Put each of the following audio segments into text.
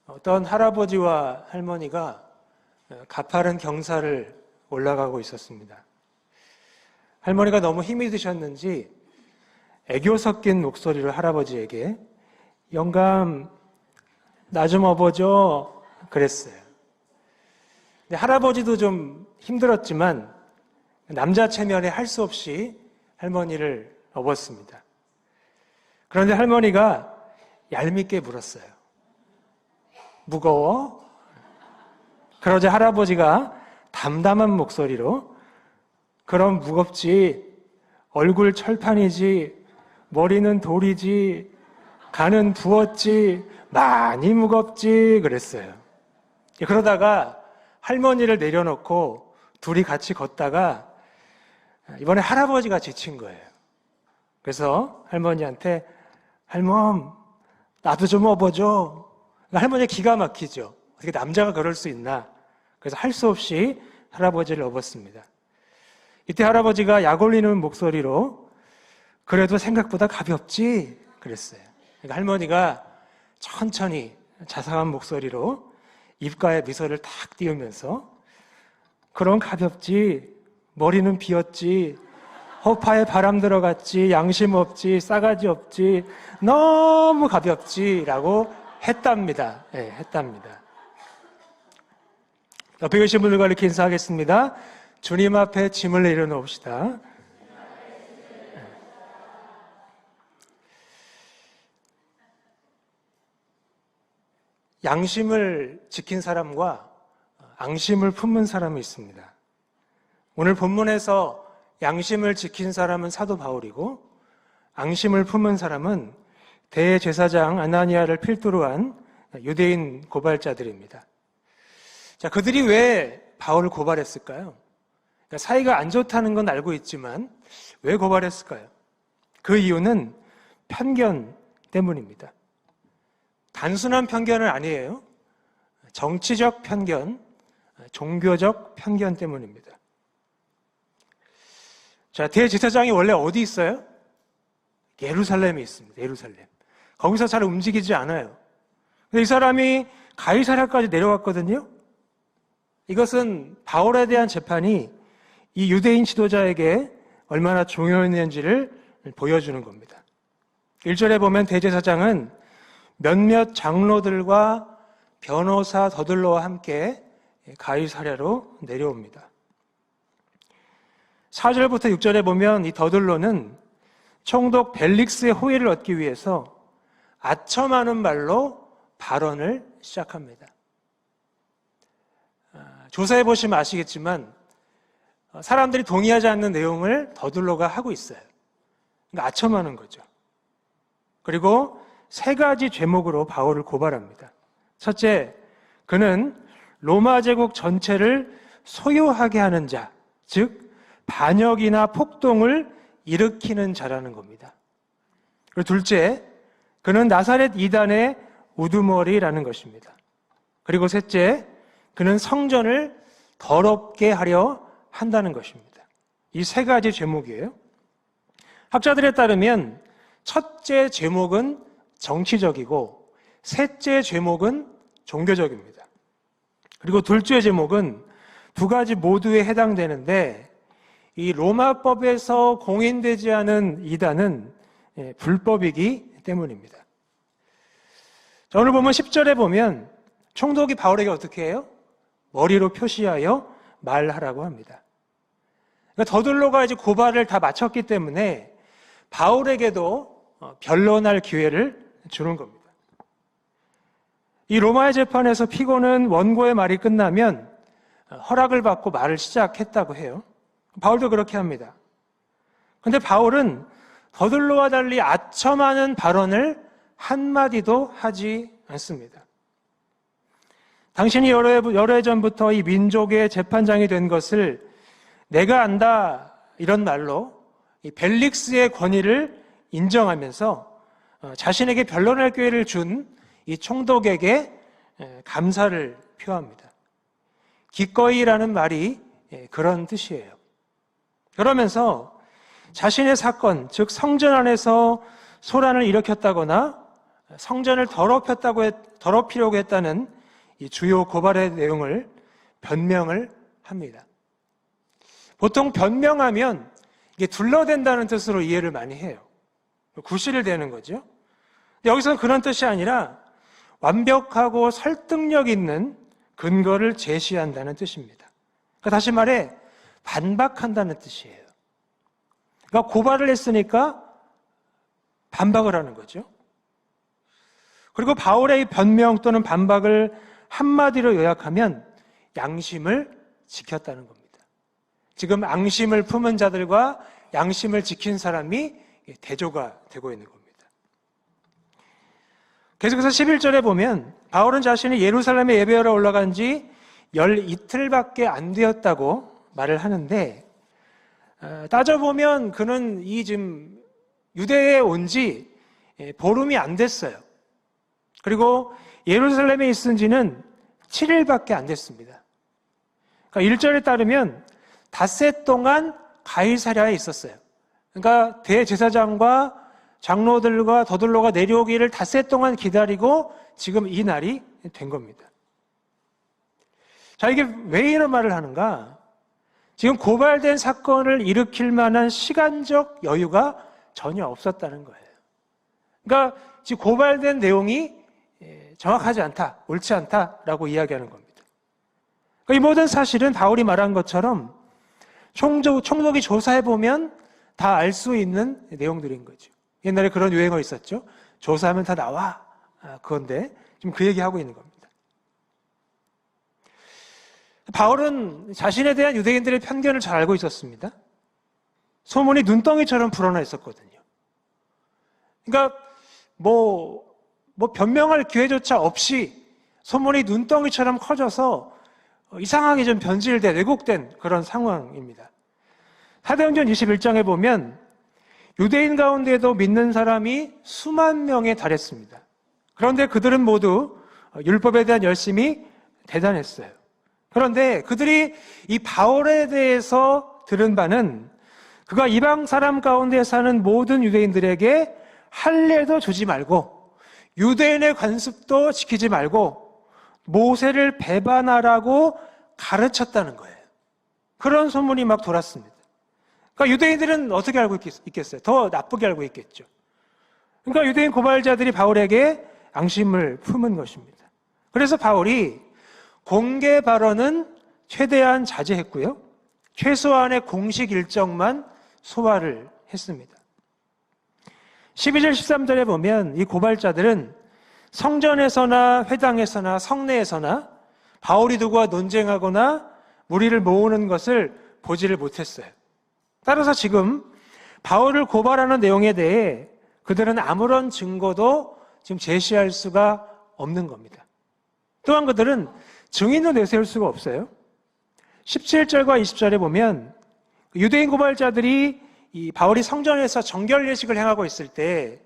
어떤 할아버지와 할머니가 가파른 경사를 올라가고 있었습니다. 할머니가 너무 힘이 드셨는지 애교 섞인 목소리로 할아버지에게 영감, 나 좀 업어줘 그랬어요. 근데 할아버지도 좀 힘들었지만 남자 체면에 할 수 없이 할머니를 업었습니다. 그런데 할머니가 얄밉게 물었어요. 무거워? 그러자 할아버지가 담담한 목소리로 그럼 무겁지, 얼굴 철판이지, 머리는 돌이지, 간은 부었지, 많이 무겁지 그랬어요. 그러다가 할머니를 내려놓고 둘이 같이 걷다가 이번에 할아버지가 지친 거예요. 그래서 할머니한테 할멈, 나도 좀 업어줘. 할머니가 기가 막히죠. 어떻게 남자가 그럴 수 있나. 그래서 할 수 없이 할아버지를 업었습니다. 이때 할아버지가 약 올리는 목소리로 그래도 생각보다 가볍지 그랬어요. 그러니까 할머니가 천천히 자상한 목소리로 입가에 미소를 탁 띄우면서 그럼 가볍지, 머리는 비었지, 허파에 바람 들어갔지, 양심 없지, 싸가지 없지, 너무 가볍지 라고 했답니다. 네, 했답니다. 옆에 계신 분들과 이렇게 인사하겠습니다. 주님 앞에 짐을 내려놓읍시다. 양심을 지킨 사람과 앙심을 품은 사람이 있습니다. 오늘 본문에서 양심을 지킨 사람은 사도 바울이고 앙심을 품은 사람은 대제사장 아나니아를 필두로 한 유대인 고발자들입니다. 자, 그들이 왜 바울을 고발했을까요? 그러니까 사이가 안 좋다는 건 알고 있지만 왜 고발했을까요? 그 이유는 편견 때문입니다. 단순한 편견은 아니에요. 정치적 편견, 종교적 편견 때문입니다. 자, 대제사장이 원래 어디 있어요? 예루살렘에 있습니다. 예루살렘. 거기서 잘 움직이지 않아요. 근데 이 사람이 가이사랴까지 내려왔거든요. 이것은 바울에 대한 재판이 이 유대인 지도자에게 얼마나 중요했는지를 보여주는 겁니다. 1절에 보면 대제사장은 몇몇 장로들과 변호사 더들로와 함께 가이사랴로 내려옵니다. 4절부터 6절에 보면 이 더들로는 총독 벨릭스의 호의를 얻기 위해서 아첨하는 말로 발언을 시작합니다. 조사해 보시면 아시겠지만 사람들이 동의하지 않는 내용을 더들로가 하고 있어요. 그러니까 아첨하는 거죠. 그리고 3가지 죄목으로 바울을 고발합니다. 첫째, 그는 로마 제국 전체를 소유하게 하는 자, 즉 반역이나 폭동을 일으키는 자라는 겁니다. 그리고 둘째, 그는 나사렛 이단의 우두머리라는 것입니다. 그리고 셋째, 그는 성전을 더럽게 하려 한다는 것입니다. 이 3가지 죄목이에요. 학자들에 따르면 첫째 죄목은 정치적이고 셋째 죄목은 종교적입니다. 그리고 둘째 제목은 2가지 모두에 해당되는데 이 로마법에서 공인되지 않은 이단은 불법이기 때문입니다. 자, 오늘 보면 10절에 보면 총독이 바울에게 어떻게 해요? 머리로 표시하여 말하라고 합니다. 그러니까 더들로가 이제 고발을 다 마쳤기 때문에 바울에게도 변론할 기회를 주는 겁니다. 이 로마의 재판에서 피고는 원고의 말이 끝나면 허락을 받고 말을 시작했다고 해요. 바울도 그렇게 합니다. 그런데 바울은 더들로와 달리 아첨하는 발언을 한마디도 하지 않습니다. 당신이 여러 해 전부터 이 민족의 재판장이 된 것을 내가 안다 이런 말로 이 벨릭스의 권위를 인정하면서 자신에게 변론할 기회를 준 이 총독에게 감사를 표합니다. 기꺼이라는 말이 그런 뜻이에요. 그러면서 자신의 사건, 즉 성전 안에서 소란을 일으켰다거나 성전을 더럽히려고 했다는 이 주요 고발의 내용을 변명을 합니다. 보통 변명하면 이게 둘러댄다는 뜻으로 이해를 많이 해요. 구실을 대는 거죠. 여기서는 그런 뜻이 아니라 완벽하고 설득력 있는 근거를 제시한다는 뜻입니다. 그러니까 다시 말해 반박한다는 뜻이에요. 그러니까 고발을 했으니까 반박을 하는 거죠. 그리고 바울의 이 변명 또는 반박을 한마디로 요약하면 양심을 지켰다는 겁니다. 지금 앙심을 품은 자들과 양심을 지킨 사람이 대조가 되고 있는 겁니다. 계속해서 11절에 보면 바울은 자신이 예루살렘에 예배하러 올라간 지 12틀밖에 안 되었다고 말을 하는데, 따져보면 그는 지금 유대에 온 지 보름이 안 됐어요. 그리고 예루살렘에 있은 지는 7일밖에 안 됐습니다. 그러니까 1절에 따르면 닷새 동안 가이사랴에 있었어요. 그러니까 대제사장과 장로들과 더들로가 내려오기를 닷새 동안 기다리고 지금 이 날이 된 겁니다. 자, 이게 왜 이런 말을 하는가? 지금 고발된 사건을 일으킬 만한 시간적 여유가 전혀 없었다는 거예요. 그러니까 지금 고발된 내용이 정확하지 않다, 옳지 않다라고 이야기하는 겁니다. 그러니까 이 모든 사실은 바울이 말한 것처럼 총독이 조사해보면 다 알 수 있는 내용들인 거죠. 옛날에 그런 유행어 있었죠. 조사하면 다 나와. 그건데 지금 그 얘기하고 있는 겁니다. 바울은 자신에 대한 유대인들의 편견을 잘 알고 있었습니다. 소문이 눈덩이처럼 불어나 있었거든요. 그러니까 변명할 기회조차 없이 소문이 눈덩이처럼 커져서 이상하게 좀 변질돼 왜곡된 그런 상황입니다. 사도행전 21장에 보면 유대인 가운데도 믿는 사람이 수만 명에 달했습니다. 그런데 그들은 모두 율법에 대한 열심이 대단했어요. 그런데 그들이 이 바울에 대해서 들은 바는 그가 이방 사람 가운데 사는 모든 유대인들에게 할례도 주지 말고 유대인의 관습도 지키지 말고 모세를 배반하라고 가르쳤다는 거예요. 그런 소문이 막 돌았습니다. 그러니까 유대인들은 어떻게 알고 있겠어요? 더 나쁘게 알고 있겠죠. 그러니까 유대인 고발자들이 바울에게 앙심을 품은 것입니다. 그래서 바울이 공개 발언은 최대한 자제했고요. 최소한의 공식 일정만 소화를 했습니다. 12절 13절에 보면 이 고발자들은 성전에서나 회당에서나 성내에서나 바울이 누구와 논쟁하거나 무리를 모으는 것을 보지를 못했어요. 따라서 지금 바울을 고발하는 내용에 대해 그들은 아무런 증거도 지금 제시할 수가 없는 겁니다. 또한 그들은 증인도 내세울 수가 없어요. 17절과 20절에 보면 유대인 고발자들이 이 바울이 성전에서 정결 예식을 행하고 있을 때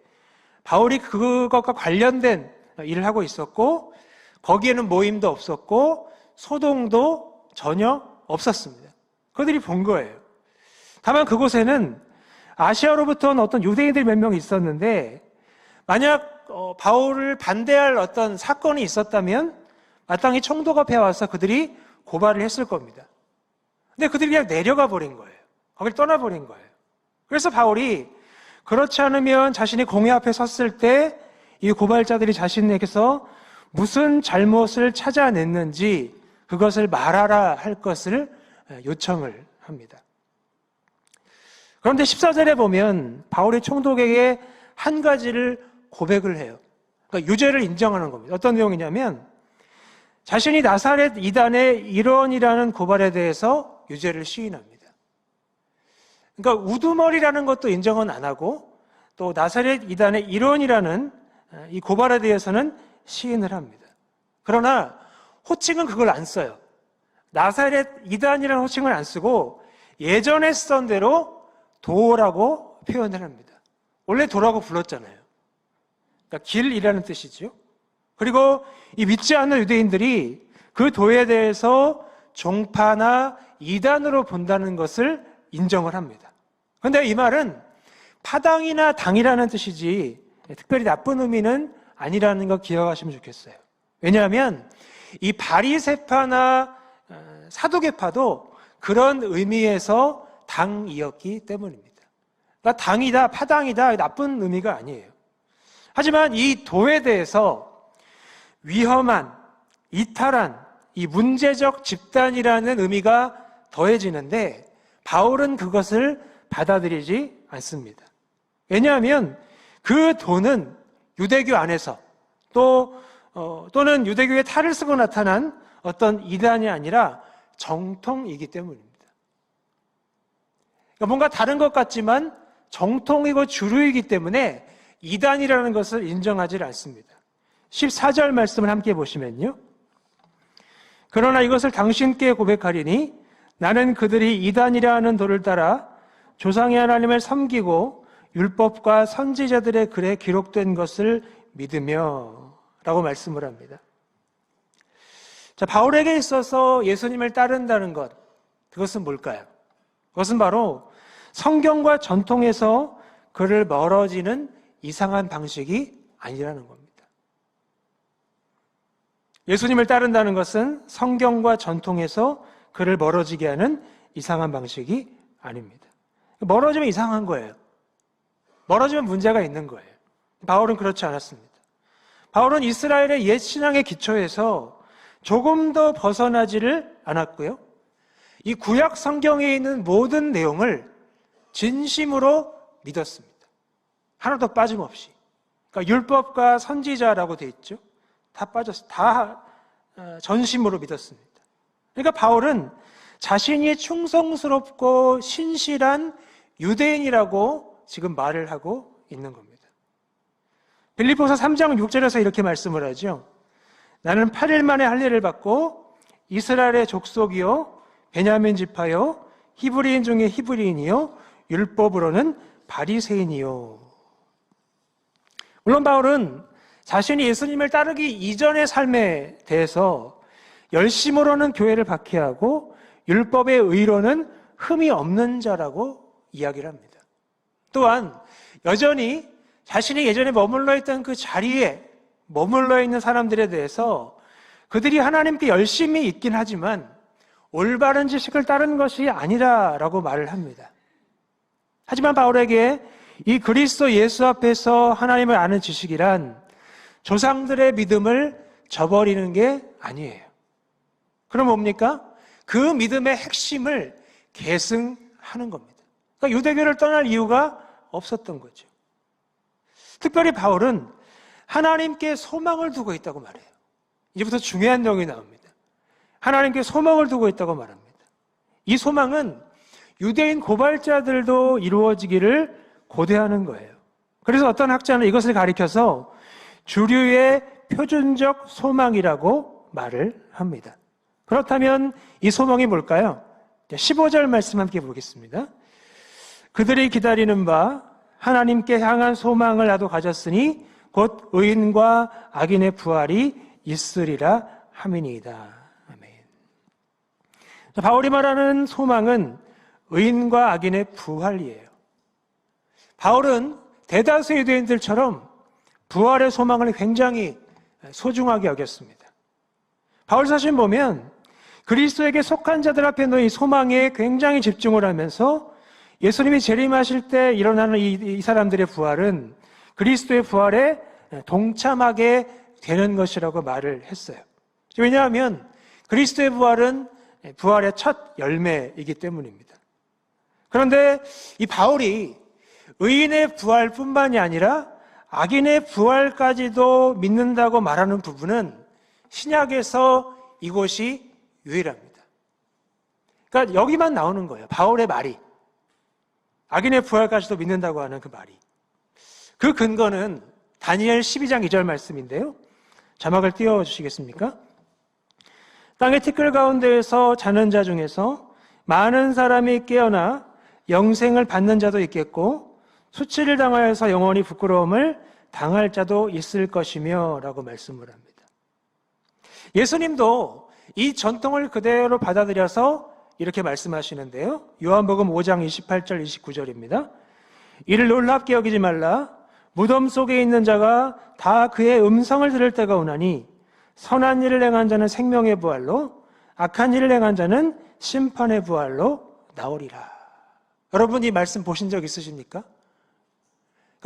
바울이 그것과 관련된 일을 하고 있었고 거기에는 모임도 없었고 소동도 전혀 없었습니다. 그들이 본 거예요. 다만 그곳에는 아시아로부터 온 어떤 유대인들 몇 명 있었는데 만약 바울을 반대할 어떤 사건이 있었다면 마땅히 총독 앞에 와서 그들이 고발을 했을 겁니다. 근데 그들이 그냥 내려가 버린 거예요. 거길 떠나버린 거예요. 그래서 바울이 그렇지 않으면 자신이 공회 앞에 섰을 때 이 고발자들이 자신에게서 무슨 잘못을 찾아냈는지 그것을 말하라 할 것을 요청을 합니다. 그런데 14절에 보면 바울이 총독에게 한 가지를 고백을 해요. 그러니까 유죄를 인정하는 겁니다. 어떤 내용이냐면 자신이 나사렛 이단의 일원이라는 고발에 대해서 유죄를 시인합니다. 그러니까 우두머리라는 것도 인정은 안 하고 또 나사렛 이단의 일원이라는 이 고발에 대해서는 시인을 합니다. 그러나 호칭은 그걸 안 써요. 나사렛 이단이라는 호칭을 안 쓰고 예전에 쓰던 대로 도라고 표현을 합니다. 원래 도라고 불렀잖아요. 그러니까 길이라는 뜻이죠. 그리고 이 믿지 않는 유대인들이 그 도에 대해서 종파나 이단으로 본다는 것을 인정을 합니다. 그런데 이 말은 파당이나 당이라는 뜻이지 특별히 나쁜 의미는 아니라는 거 기억하시면 좋겠어요. 왜냐하면 이 바리새파나 사두개파도 그런 의미에서 당이었기 때문입니다. 그러니까 당이다, 파당이다, 나쁜 의미가 아니에요. 하지만 이 도에 대해서 위험한, 이탈한, 이 문제적 집단이라는 의미가 더해지는데 바울은 그것을 받아들이지 않습니다. 왜냐하면 그 도는 유대교 안에서 또는 유대교의 탈을 쓰고 나타난 어떤 이단이 아니라 정통이기 때문입니다. 그러니까 뭔가 다른 것 같지만 정통이고 주류이기 때문에 이단이라는 것을 인정하지 않습니다. 14절 말씀을 함께 보시면요. 그러나 이것을 당신께 고백하리니 나는 그들이 이단이라 하는 도를 따라 조상의 하나님을 섬기고 율법과 선지자들의 글에 기록된 것을 믿으며 라고 말씀을 합니다. 자, 바울에게 있어서 예수님을 따른다는 것, 그것은 뭘까요? 그것은 바로 성경과 전통에서 그를 멀어지는 이상한 방식이 아니라는 겁니다. 예수님을 따른다는 것은 성경과 전통에서 그를 멀어지게 하는 이상한 방식이 아닙니다. 멀어지면 이상한 거예요. 멀어지면 문제가 있는 거예요. 바울은 그렇지 않았습니다. 바울은 이스라엘의 옛 신앙의 기초에서 조금 더 벗어나지를 않았고요. 이 구약 성경에 있는 모든 내용을 진심으로 믿었습니다. 하나도 빠짐없이. 그러니까 율법과 선지자라고 되어 있죠. 다 빠졌어요. 다 전심으로 믿었습니다. 그러니까 바울은 자신이 충성스럽고 신실한 유대인이라고 지금 말을 하고 있는 겁니다. 빌립보서 3장 6절에서 이렇게 말씀을 하죠. 나는 8일 만에 할례를 받고 이스라엘의 족속이요 베냐민 지파요 히브리인 중에 히브리인이요 율법으로는 바리새인이요. 물론 바울은 자신이 예수님을 따르기 이전의 삶에 대해서 열심으로는 교회를 박해하고 율법의 의로는 흠이 없는 자라고 이야기를 합니다. 또한 여전히 자신이 예전에 머물러 있던 그 자리에 머물러 있는 사람들에 대해서 그들이 하나님께 열심히 있긴 하지만 올바른 지식을 따른 것이 아니라라고 말을 합니다. 하지만 바울에게 이 그리스도 예수 앞에서 하나님을 아는 지식이란 조상들의 믿음을 저버리는 게 아니에요. 그럼 뭡니까? 그 믿음의 핵심을 계승하는 겁니다. 그러니까 유대교를 떠날 이유가 없었던 거죠. 특별히 바울은 하나님께 소망을 두고 있다고 말해요. 이제부터 중요한 내용이 나옵니다. 하나님께 소망을 두고 있다고 말합니다. 이 소망은 유대인 고발자들도 이루어지기를 고대하는 거예요. 그래서 어떤 학자는 이것을 가리켜서 주류의 표준적 소망이라고 말을 합니다. 그렇다면 이 소망이 뭘까요? 15절 말씀 함께 보겠습니다. 그들이 기다리는 바 하나님께 향한 소망을 나도 가졌으니 곧 의인과 악인의 부활이 있으리라 함이니이다. 아멘. 바울이 말하는 소망은 의인과 악인의 부활이에요. 바울은 대다수 유대인들처럼 부활의 소망을 굉장히 소중하게 여겼습니다. 바울 사실 보면 그리스도에게 속한 자들 앞에 놓인 소망에 굉장히 집중을 하면서 예수님이 재림하실 때 일어나는 이 사람들의 부활은 그리스도의 부활에 동참하게 되는 것이라고 말을 했어요. 왜냐하면 그리스도의 부활은 부활의 첫 열매이기 때문입니다. 그런데 이 바울이 의인의 부활뿐만이 아니라 악인의 부활까지도 믿는다고 말하는 부분은 신약에서 이것이 유일합니다. 그러니까 여기만 나오는 거예요. 바울의 말이. 악인의 부활까지도 믿는다고 하는 그 말이. 그 근거는 다니엘 12장 2절 말씀인데요. 자막을 띄워주시겠습니까? 땅의 티끌 가운데에서 자는 자 중에서 많은 사람이 깨어나 영생을 받는 자도 있겠고 수치를 당하여서 영원히 부끄러움을 당할 자도 있을 것이며 라고 말씀을 합니다. 예수님도 이 전통을 그대로 받아들여서 이렇게 말씀하시는데요. 요한복음 5장 28절 29절입니다. 이를 놀랍게 여기지 말라. 무덤 속에 있는 자가 다 그의 음성을 들을 때가 오나니 선한 일을 행한 자는 생명의 부활로 악한 일을 행한 자는 심판의 부활로 나오리라. 여러분 이 말씀 보신 적 있으십니까?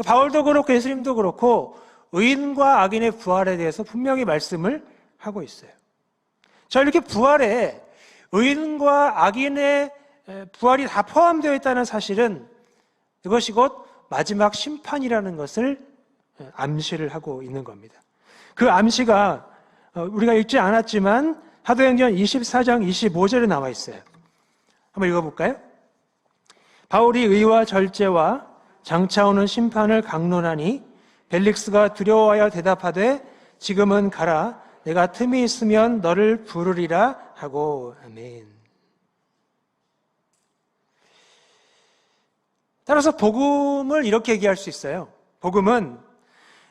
바울도 그렇고 예수님도 그렇고 의인과 악인의 부활에 대해서 분명히 말씀을 하고 있어요. 자, 이렇게 부활에 의인과 악인의 부활이 다 포함되어 있다는 사실은 이것이 곧 마지막 심판이라는 것을 암시를 하고 있는 겁니다. 그 암시가 우리가 읽지 않았지만 사도행전 24장 25절에 나와 있어요. 한번 읽어볼까요? 바울이 의와 절제와 장차 오는 심판을 강론하니 벨릭스가 두려워하여 대답하되 지금은 가라. 내가 틈이 있으면 너를 부르리라 하고. 아멘. 따라서 복음을 이렇게 얘기할 수 있어요. 복음은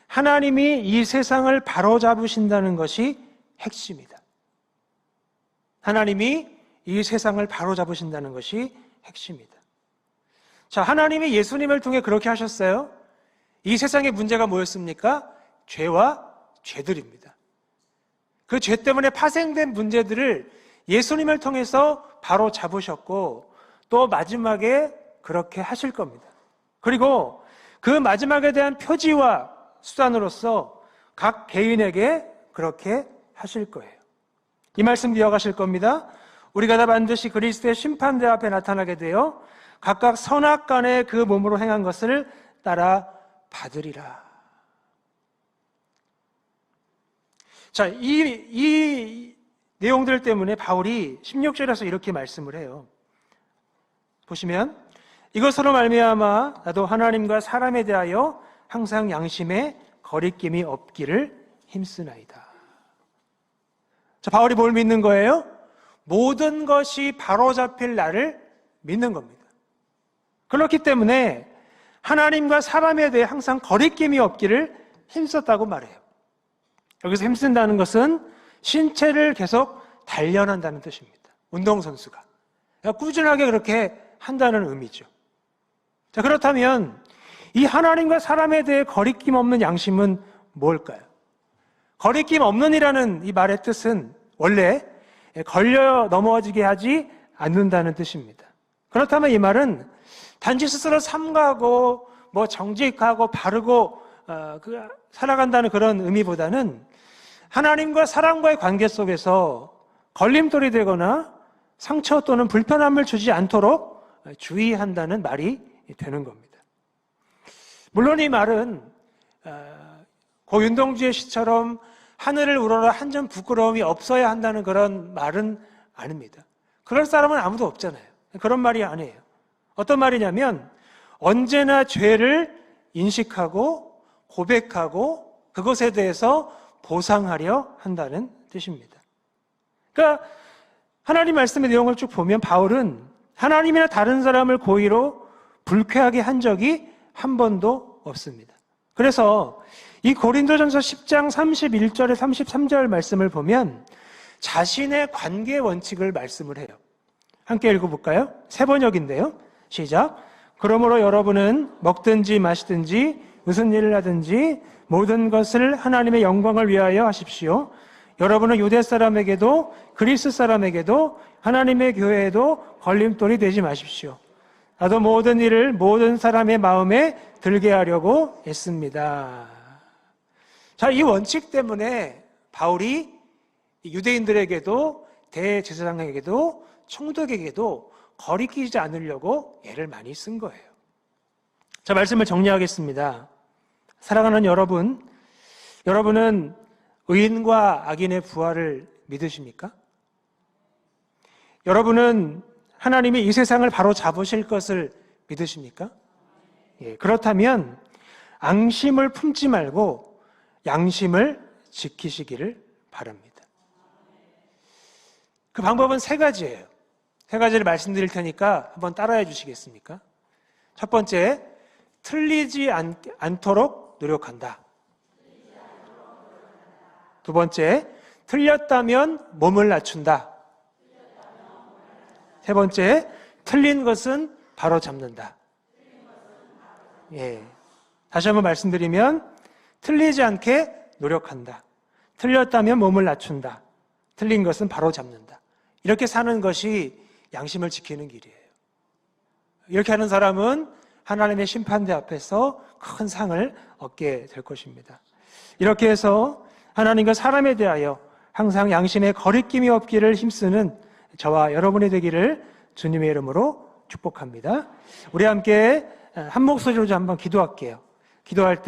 하나님이 이 세상을 바로잡으신다는 것이 핵심이다. 하나님이 이 세상을 바로잡으신다는 것이 핵심이다. 자, 하나님이 예수님을 통해 그렇게 하셨어요. 이 세상의 문제가 뭐였습니까? 죄와 죄들입니다. 그 죄 때문에 파생된 문제들을 예수님을 통해서 바로잡으셨고 또 마지막에 그렇게 하실 겁니다. 그리고 그 마지막에 대한 표지와 수단으로서 각 개인에게 그렇게 하실 거예요. 이 말씀 기억하실 겁니다. 우리가 다 반드시 그리스도의 심판대 앞에 나타나게 되어 각각 선악간에 그 몸으로 행한 것을 따라 받으리라. 자, 이 내용들 때문에 바울이 16절에서 이렇게 말씀을 해요. 보시면 이것으로 말미암아 나도 하나님과 사람에 대하여 항상 양심에 거리낌이 없기를 힘쓰나이다. 자, 바울이 뭘 믿는 거예요? 모든 것이 바로잡힐 날을 믿는 겁니다. 그렇기 때문에 하나님과 사람에 대해 항상 거리낌이 없기를 힘썼다고 말해요. 여기서 힘쓴다는 것은 신체를 계속 단련한다는 뜻입니다. 운동선수가 꾸준하게 그렇게 한다는 의미죠. 자, 그렇다면 이 하나님과 사람에 대해 거리낌 없는 양심은 뭘까요? 거리낌 없는이라는 이 말의 뜻은 원래 걸려 넘어지게 하지 않는다는 뜻입니다. 그렇다면 이 말은 단지 스스로 삼가하고 정직하고 바르고 살아간다는 그런 의미보다는 하나님과 사람과의 관계 속에서 걸림돌이 되거나 상처 또는 불편함을 주지 않도록 주의한다는 말이 되는 겁니다. 물론 이 말은 고 윤동주의 시처럼 하늘을 우러러 한 점 부끄러움이 없어야 한다는 그런 말은 아닙니다. 그럴 사람은 아무도 없잖아요. 그런 말이 아니에요. 어떤 말이냐면 언제나 죄를 인식하고 고백하고 그것에 대해서 보상하려 한다는 뜻입니다. 그러니까 하나님 말씀의 내용을 쭉 보면 바울은 하나님이나 다른 사람을 고의로 불쾌하게 한 적이 한 번도 없습니다. 그래서 이 고린도전서 10장 31절에 33절 말씀을 보면 자신의 관계 원칙을 말씀을 해요. 함께 읽어볼까요? 새 번역인데요. 시작. 그러므로 여러분은 먹든지 마시든지 무슨 일을 하든지 모든 것을 하나님의 영광을 위하여 하십시오. 여러분은 유대 사람에게도 그리스 사람에게도 하나님의 교회에도 걸림돌이 되지 마십시오. 나도 모든 일을 모든 사람의 마음에 들게 하려고 했습니다. 자, 이 원칙 때문에 바울이 유대인들에게도 대제사장에게도 총독에게도 거리끼지 않으려고 애를 많이 쓴 거예요. 자, 말씀을 정리하겠습니다. 사랑하는 여러분, 여러분은 의인과 악인의 부활을 믿으십니까? 여러분은 하나님이 이 세상을 바로 잡으실 것을 믿으십니까? 예, 그렇다면 앙심을 품지 말고 양심을 지키시기를 바랍니다. 그 방법은 세 가지예요. 세 가지를 말씀드릴 테니까 한번 따라해 주시겠습니까? 첫 번째, 틀리지 않도록 노력한다. 두 번째, 틀렸다면 몸을 낮춘다. 세 번째, 틀린 것은 바로 잡는다. 예. 다시 한번 말씀드리면 틀리지 않게 노력한다. 틀렸다면 몸을 낮춘다. 틀린 것은 바로 잡는다. 이렇게 사는 것이 양심을 지키는 길이에요. 이렇게 하는 사람은 하나님의 심판대 앞에서 큰 상을 얻게 될 것입니다. 이렇게 해서 하나님과 사람에 대하여 항상 양심에 거리낌이 없기를 힘쓰는 저와 여러분이 되기를 주님의 이름으로 축복합니다. 우리 함께 한 목소리로 한번 기도할게요. 기도할 때